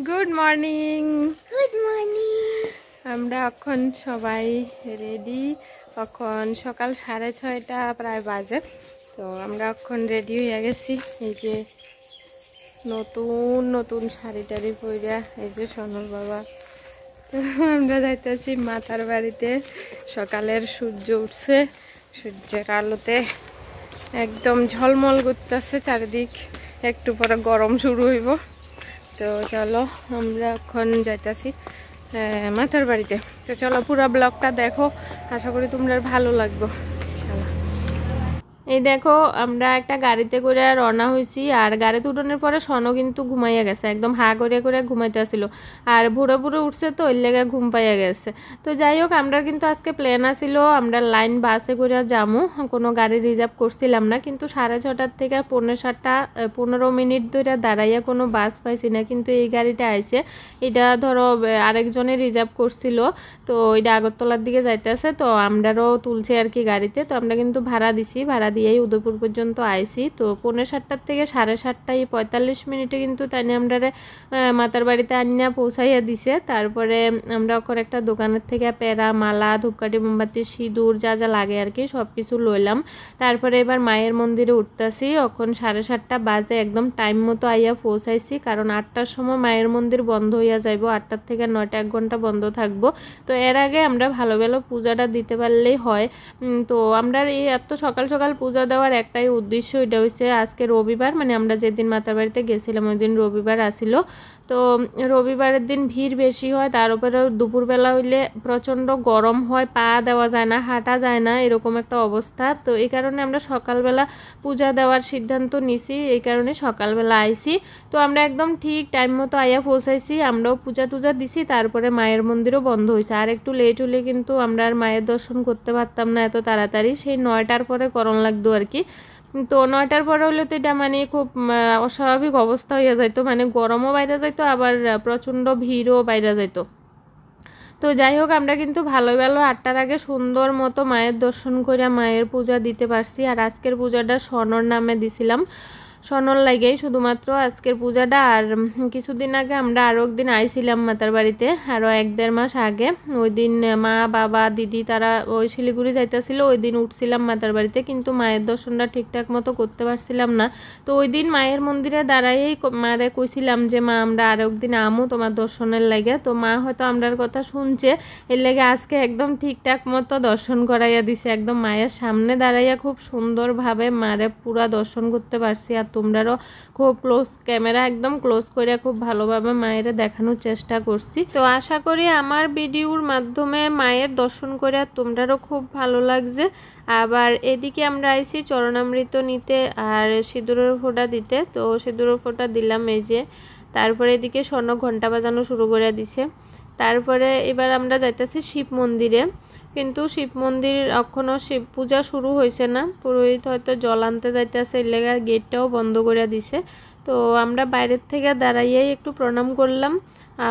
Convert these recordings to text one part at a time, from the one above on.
Good morning. Good morning. আমরা এখন সবাই রেডি। এখন সকাল 6:30 প্রায় বাজে। তো আমরা এখন রেডি হয়ে গেছি। এই যে নতুন নতুন শাড়ি টাড়ি পইরা, এই যে সোনুর বাবা। তো আমরা যাইতেছি মাতার বাড়িতে। সকালের সূর্য উঠছে, সূর্যের আলোতে একদম ঝলমল করতেছে চারিদিক। একটু পরে গরম শুরু হইব। তো চলো আমরা এখন যাইতেছি মাতার বাড়িতে। তো চলো পুরো ব্লগটা দেখো, আশা করি তোমরা ভালো লাগবে। এই দেখো আমরা একটা গাড়িতে করে রওনা হয়েছি, আর গাড়িতে উঠানোর পরে সনও কিন্তু ঘুমাইয়া গেছে, একদম হা করে করে ঘুমাইতে আসছিল। আর ভোরে ভোরে উঠছে তো ওই লেগে ঘুম পাইয়া গেছে। তো যাই হোক, আমরা কিন্তু আজকে প্ল্যান আসিল আমরা লাইন বাসে করে যামু, কোনো গাড়ি রিজার্ভ করছিলাম না। কিন্তু 6:30 থেকে 6:45 15 মিনিট ধরে দাঁড়াইয়া কোনো বাস পাইছি না। কিন্তু এই গাড়িটা আইছে, এটা ধরো আরেকজনে রিজার্ভ করছিল। তো এটা আগরতলার দিকে যাইতেছে, তো আমরাও তুলছে আর কি গাড়িতে। তো আমরা কিন্তু ভাড়া দিছি, ভাড়া দিয়েই উদয়পুর পর্যন্ত আইছি। তো 6:45 থেকে 7:30 45 মিনিটে কিন্তু তাই আমরা মাতার বাড়িতে আনিয়া পৌঁছাইয়া দিছে। তারপরে আমরা ওখানে একটা দোকানের থেকে পেড়া, মালা, ধূপকাঠি, মোমবাতি, সিঁদুর যা যা লাগে আর কি সব কিছু লইলাম। তারপরে এবার মায়ের মন্দিরে উঠতেছি। এখন 7:30 বাজে, একদম টাইম মতো আইয়া পৌঁছাইছি। কারণ 8টার সময় মায়ের মন্দির বন্ধ হইয়া যাইব, 8টা থেকে 9টা 1 ঘন্টা বন্ধ থাকবো। তো এর আগে আমরা ভালো ভালো পূজাটা দিতে পারলেই হয়। তো আমরা এই এত সকাল সকাল পূজা দেওয়ার একটাই উদ্দেশ্য, এটা হচ্ছে আজকে রবিবার, মানে আমরা যেদিন মাতার বাড়িতে গেছিলাম ওই দিন রবিবার আসিল। তো রবিবারের দিন ভিড় বেশি হয়, তার উপরে দুপুরবেলা হইলে প্রচণ্ড গরম হয়, পা দেওয়া যায় না, হাঁটা যায় না, এরকম একটা অবস্থা। তো এই কারণে আমরা সকালবেলা পূজা দেওয়ার সিদ্ধান্ত নিছি, এই কারণে সকালবেলা আইছি। তো আমরা একদম ঠিক টাইম মতো আইয়া পৌঁছাইছি, আমরাও পূজা টুজা দিছি। তারপরে মায়ের মন্দিরও বন্ধ হয়েছে, আর একটু লেট হলে কিন্তু আমরা আর মায়ের দর্শন করতে পারতাম না এত তাড়াতাড়ি, সেই 9টার পরে করণ লাগতো আর কি। তো 9টার পরে হলে তো এটা মানে খুব অস্বাভাবিক অবস্থা হইয়া যাইতো, মানে গরমও বাইরে যাইতো, আবার প্রচণ্ড ভিড়ও বাইরে যাইতো। তো যাই হোক, আমরা কিন্তু ভালো ভালো 8টার আগে সুন্দর মতো মায়ের দর্শন করে মায়ের পূজা দিতে পারছি। আর আজকের পূজাটা সনর নামে দিছিলাম, সনর লাগেই শুধুমাত্র আজকের পূজাটা। আর কিছুদিন আগে আমরা আরও একদিন আইছিলাম মাতার বাড়িতে, আরও 1-1.5 মাস আগে। ওই দিন মা, বাবা, দিদি তারা ওই শিলিগুড়ি যাইতেছিল, ওই দিন উঠছিলাম মাতার বাড়িতে, কিন্তু মায়ের দর্শনটা ঠিকঠাক মতো করতে পারছিলাম না। তো ওই দিন মায়ের মন্দিরে দাঁড়াইয়েই মারে কইছিলাম যে মা আমরা আরও একদিন আমু তোমার দর্শনের লাগে। তো মা হয়তো আমরার কথা শুনছে, এর লেগে আজকে একদম ঠিকঠাক মতো দর্শন করাইয়া দিছে। একদম মায়ের সামনে দাঁড়াইয়া খুব সুন্দরভাবে মারে পুরা দর্শন করতে পারছি। আর তোমরারও খুব ক্লোজ, ক্যামেরা একদম ক্লোজ করে খুব ভালোভাবে মায়ের দেখানোর চেষ্টা করছি। তো আশা করি আমার ভিডিওর মাধ্যমে মায়ের দর্শন করে তোমরারও খুব ভালো লাগছে। আবার এদিকে আমরা আইছি চরণামৃত নিতে আর সিঁদুরের ফোঁটা দিতে। তো সিঁদুরের ফোঁটা দিলাম এই যে। তারপরে এদিকে স্বর্ণ ঘন্টা বাজানো শুরু করে দিছে। তারপরে এবার আমরা যাইতেছি শিব মন্দিরে, কিন্তু শিব মন্দির এখনও শিব পূজা শুরু হয়েছে না, পুরোহিত হয়তো জল আনতে যাইতেছে, এর লেগে গেটটাও বন্ধ করে দিছে। তো আমরা বাইরের থেকে দাঁড়াইয়াই একটু প্রণাম করলাম,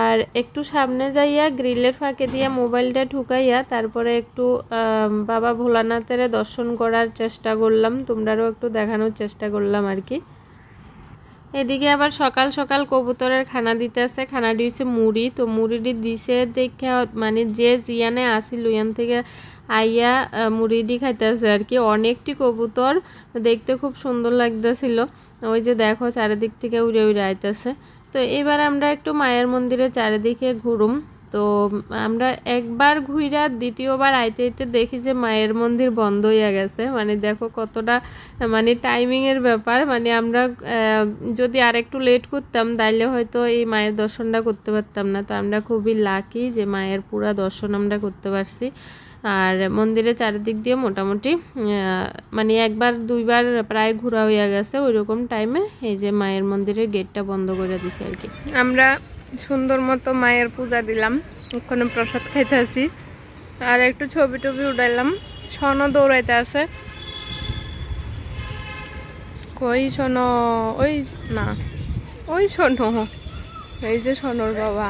আর একটু সামনে যাইয়া গ্রিলের ফাঁকে দিয়ে মোবাইলটা ঢুকাইয়া তারপরে একটু বাবা ভোলানাথের দর্শন করার চেষ্টা করলাম, তোমরাও একটু দেখানোর চেষ্টা করলাম আর কি। এদিকে আবার সকাল সকাল কবুতরের খানা দিতে আছে, খানা দিয়েছে মুড়ি। তো মুড়িটি দিছে দেখে মানে যে জিয়ানে আসিল ওইখান থেকে আইয়া মুড়িটি খাইতে আছে আর কি। অনেকটি কবুতর, দেখতে খুব সুন্দর লাগতেছিল। ওই যে দেখো চারিদিক থেকে উড়ে উড়ে আইতেছে। তো এবার আমরা একটু মায়ের মন্দিরের চারিদিকে ঘুরুম। তো আমরা একবার ঘুইরা দ্বিতীয়বার আইতে আইতে দেখি যে মায়ের মন্দির বন্ধ হইয়া গেছে। মানে দেখো কতটা মানে টাইমিংয়ের ব্যাপার, মানে আমরা যদি আর একটু লেট করতাম তাইলে হয়তো এই মায়ের দর্শনটা করতে পারতাম না। তো আমরা খুবই লাকি যে মায়ের পুরা দর্শন আমরা করতে পারছি। আর মন্দিরের চারিদিক দিয়ে মোটামুটি মানে 1-2বার প্রায় ঘোরা হইয়া গেছে। ওইরকম টাইমে এই যে মায়ের মন্দিরের গেটটা বন্ধ করে দিছে আর কি। আমরা সুন্দর মতো মায়ের পূজা দিলাম, ওখানে প্রসাদ খাইতে আসি, আর একটু ছবি টবি উঠাইলাম। সনও দৌড়াইতে আছে, কই শোনো, ওই না ওই শোনো, এই যে সোনর বাবা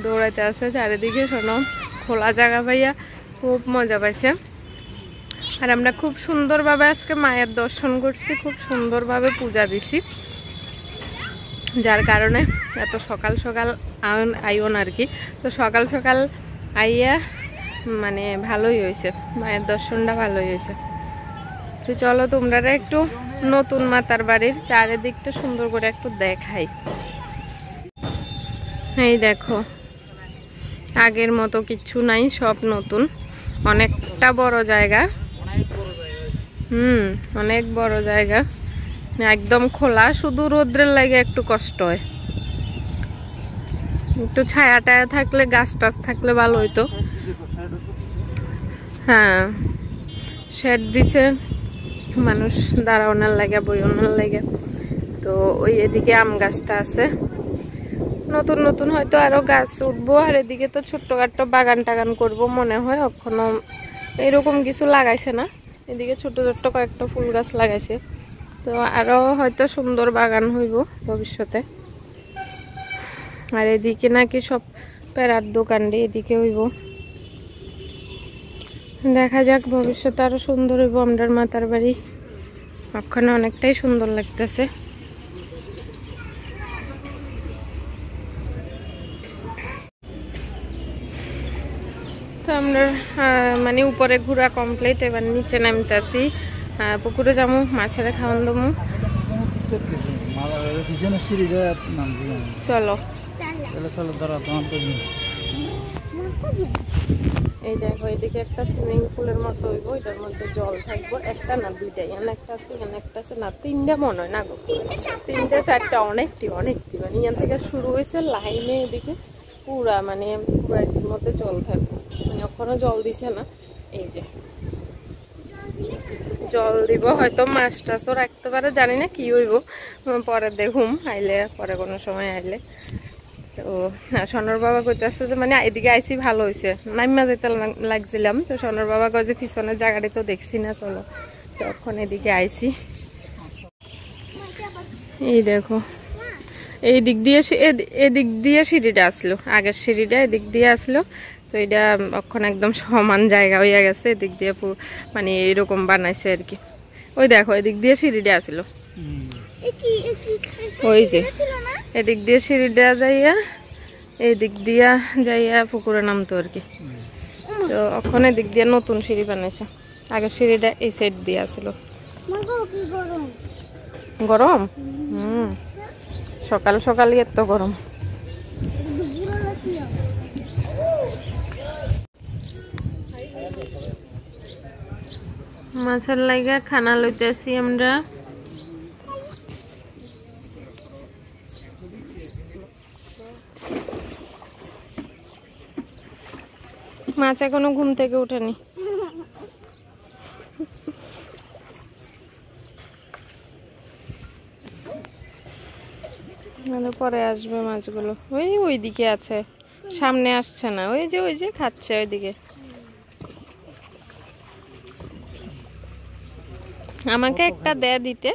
দৌড়াইতে আছে চারিদিকে। শোনো খোলা জায়গা পাইয়া খুব মজা পাইছে। আর আমরা খুব সুন্দরভাবে আজকে মায়ের দর্শন করছি, খুব সুন্দরভাবে পূজা দিছি। যার কারণে এত সকাল সকাল আইও না আর কি। তো সকাল সকাল আইয়া মানে ভালোই হয়েছে, মায়ের দর্শনটা ভালোই হয়েছে। তো চলো তোমরা একটু নতুন মাতার বাড়ির চারিদিকটা সুন্দর করে একটু দেখাই। এই দেখো আগের মতো কিচ্ছু নাই, সব নতুন, অনেকটা বড় জায়গা। অনেক বড় জায়গা, একদম খোলা, শুধু রোদ্রের লাগে একটু কষ্ট হয়। একটু ছায়া টায়া থাকলে, গাছ টাছ থাকলে ভালো হইতো। হ্যাঁ শেড দিছে মানুষ দাঁড়ানোর লাগে, বইওনার লাগে। তো ওই এদিকে আম গাছটা আছে, নতুন নতুন হয়তো আরো গাছ উঠবো। আর এদিকে তো ছোট্টখাট্ট বাগান টাগান করবো মনে হয়, এখনো এরকম কিছু লাগাইছে না। এদিকে ছোট ছোট্ট কয়েকটা ফুল গাছ লাগাইছে, তো আরো হয়তো সুন্দর বাগান হইব ভবিষ্যতে। আর এদিকে নাকি সব প্যারার দোকান রে, এদিকে হইব, দেখা যাক ভবিষ্যতে আরো সুন্দর হইব আমরার মাতার বাড়ি। ওখানে অনেকটাই সুন্দর লাগতেছে। তো আমরা মানে উপরে ঘোরা কমপ্লিট, এবার নিচে নামতেছি, পুকুরে যাবো, মাছেরা খাওয়ান দেবো। চলো এই দেখো এদিকে একটা সুইমিং পুলের মতো হইব, এটার মধ্যে জল থাকবো, একটা না দুইটাই, এখানে একটা আছে, এখানে একটা আছে, না তিনটা মনে হয়, না গো তিনটা চারটা, অনেকটি অনেকটি, মানে এখান থেকে শুরু হয়েছে লাইনে এদিকে পুরা, মানে পুরাটির মধ্যে জল থাকবো, মানে ওখানে জল দিছে না। এই যে জল দিব, হয়তো মাছ টাছও রাখতে পারে, জানি না কি হইব, পরে দেখুম আইলে, পরে কোনো সময় আইলে। তো সোনার বাবা কইতেছে যে মানে এদিকে আইসি ভালো হয়েছে, নাইমা যেতে লাগছিলাম। তো সোনার বাবা কয় যে পিছনের জায়গাটি তো দেখছি না, চলো তখন এদিকে আইসি। এই দেখো এই দিক দিয়ে, এদিক দিয়ে সিঁড়িটা আসলো, আগের সিঁড়িটা এদিক দিয়ে আসলো। তো এটা এখন একদম সমান জায়গা হইয়া গেছে, এদিক দিয়ে মানে এরকম বানাইছে আর কি। ওই দেখো এদিক দিয়ে সিঁড়িটা আসলো, ওই যে এদিক দিয়ে সিঁড়িটা যাইয়া এদিক দিয়া যাইয়া পুকুরে নামতো আর কি। তো ওখানে দিক দিয়ে নতুন সিঁড়ি বানাইছে, আগের সিঁড়িটা এই সাইড দিয়ে আসলো। গরম? সকাল সকালই এত গরম। মাছের লাগা খানা লইতেছি আমরা। মাছ এখনো ঘুম থেকে উঠেনি, পরে আসবে মাছগুলো। ওইদিকে আছে, সামনে আসছে না, ওই যে খাচ্ছে ওইদিকে। আমাকে একটা দেয়া দিতে,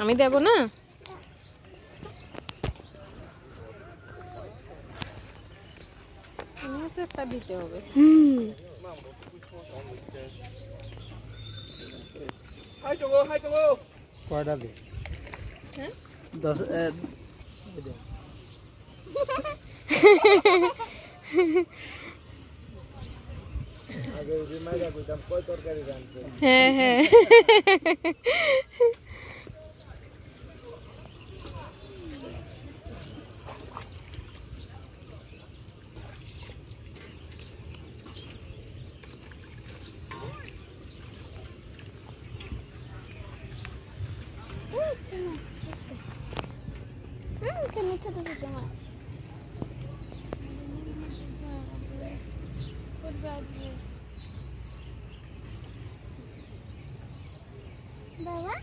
আমি দেব না? একটা দিতে হবে। কয়টা দে? 10 হ্যাঁ হ্যাঁ ছোট ছোট মাছ। বাবা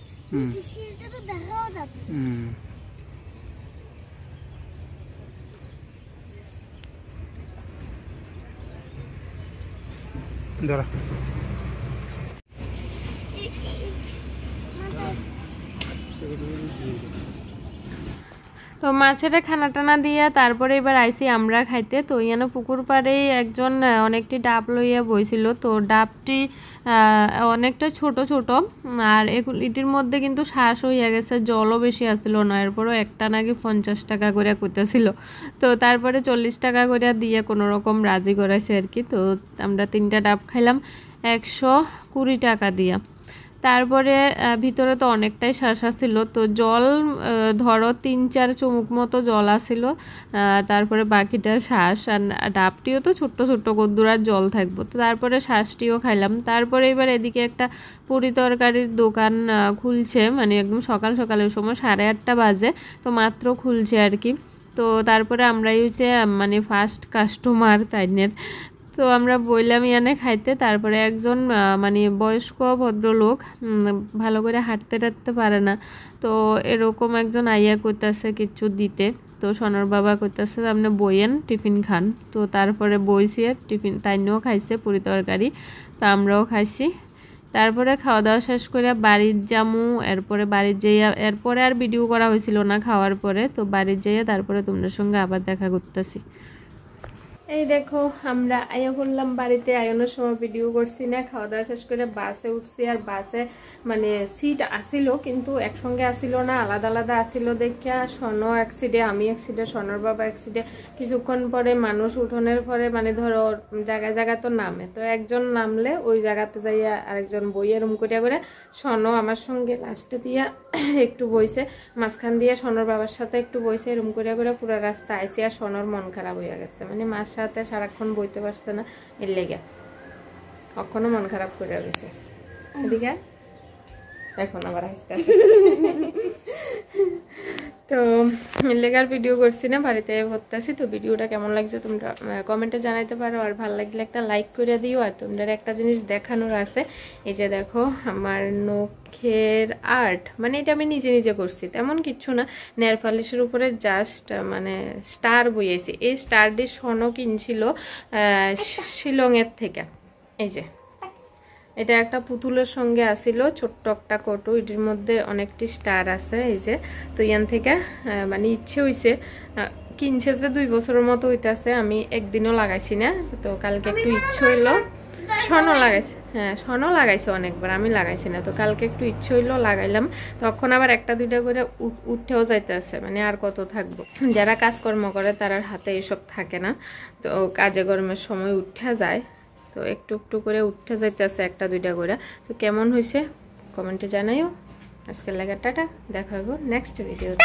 সিঁড়িটা তো দেখাও যাচ্ছে। ধরা তো মাছের খানা টানা দিয়ে তারপরে এবার আইসি আমরা খাইতে। তো ইয়ানো পুকুর পাড়েই একজন অনেকটি ডাব লইয়া বইছিল। তো ডাবটি অনেকটা ছোট ছোট, আর এটির মধ্যে কিন্তু শ্বাস হইয়া গেছে, জলও বেশি আসছিল না। এরপরও একটা নাকি 50 টাকা করে কইতেছিল। তো তারপরে 40 টাকা করে দিয়ে কোনো রকম রাজি করাইছে আর কি। তো আমরা 3টা ডাব খাইলাম 120 টাকা দিয়া। তারপরে ভিতরে তো অনেকটাই শ্বাস ছিল। তো জল ধরো 3-4 চুমুক মতো জল আসছিল, তারপরে বাকিটা শ্বাস। আর ডাবটিও তো ছোট্ট ছোট্ট কদ্দুরার জল থাকবো। তো তারপরে শ্বাসটিও খাইলাম। তারপরে এবার এদিকে একটা পুরি তরকারির দোকান খুলছে, মানে একদম সকাল সকালের সময় 8:30 বাজে, তো মাত্র খুলছে আর কি। তো তারপরে আমরাই হচ্ছে মানে ফার্স্ট কাস্টমার তাইনের। তো আমরা বললাম ইয়ানে খাইতে। তারপরে একজন মানে বয়স্ক ভদ্রলোক, ভালো করে হাঁটতে টাটতে পারে না, তো এরকম একজন আইয়া করতেছে কিছু দিতে। তো সোনার বাবা করতেছে আপনি বইয়েন টিফিন খান। তো তারপরে বইছি টিফিন, তাইনেও খাইছে পুরি তরকারি, তো আমরাও খাইছি। তারপরে খাওয়া দাওয়া শেষ করে বাড়ির যামু। এরপরে বাড়ির যাইয়া, এরপরে আর ভিডিও করা হয়েছিল না খাওয়ার পরে। তো বাড়ির যাইয়া তারপরে তোমাদের সঙ্গে আবার দেখা করতেছি। এই দেখো আমরা আয়া করলাম বাড়িতে। আয়নের সময় ভিডিও করছি না, খাওয়া দাওয়া শেষ করে বাসে উঠছি। আর বাসে মানে সিট আসিল কিন্তু একসঙ্গে আসিল না, আলাদা আলাদা আসিল। দেখিয়া সনো এক সিটে, আমি এক সিটে, সনর বাবা এক সিটে। কিছুক্ষণ পরে মানুষ উঠোনের পরে মানে ধরো জায়গায় জায়গা তো নামে, তো একজন নামলে ওই জায়গাতে যাইয়া আরেকজন বইয়ে রুম করিয়া করে সনো আমার সঙ্গে লাস্টে দিয়া একটু বইছে, মাঝখান দিয়ে সনর বাবার সাথে একটু বইছে, রুম করিয়া করে পুরো রাস্তা আইসি। আর সনর মন খারাপ হইয়া গেছে, মানে মার সাথে সারাক্ষণ বইতে পারছে না, এর লেগে কখনো মন খারাপ করে গেছে। এদিকে এখন আবার হাসতে আসে। তো লেগার ভিডিও করছি না, বাড়িতে করতেছি। তো ভিডিওটা কেমন লাগছে তোমরা কমেন্টে জানাইতে পারো। আর ভালো লাগলে একটা লাইক করে দিও। আর তোমরা একটা জিনিস দেখানোর আছে, এই যে দেখো আমার নখের আর্ট, মানে এটা আমি নিজে নিজে করছি, তেমন কিচ্ছু না। নেল পলিশের উপরে জাস্ট মানে স্টার বইয়েছি। এই স্টারটি সোনো কিনছিল শিলংয়ের থেকে। এই যে এটা একটা পুতুলের সঙ্গে আসিল, ছোট্ট একটা কটু, এটির মধ্যে অনেকটি স্টার আছে। এই যে তো ইয়ান থেকে মানে ইচ্ছে হইছে, কিনছে যে 2 বছরের মতো হইতেছে, আমি একদিনও লাগাইছি না। তো কালকে একটু ইচ্ছে হইলো, স্বর্ণ লাগাইছে, হ্যাঁ স্বর্ণ লাগাইছে অনেকবার, আমি লাগাইছি না। তো কালকে একটু ইচ্ছে হইলো, লাগাইলাম। তখন আবার 1-2টা করে উঠেও যাইতেছে, মানে আর কত থাকবো। যারা কাজকর্ম করে তার হাতে এসব থাকে না, তো কাজে কর্মের সময় উঠে যায়। তো একটু একটু করে উঠে যাইতেছে 1-2টা করে। তো কেমন হয়েছে কমেন্টে জানাইও। আজকের লাগা টাটা, দেখা হইব নেক্সট ভিডিওতে।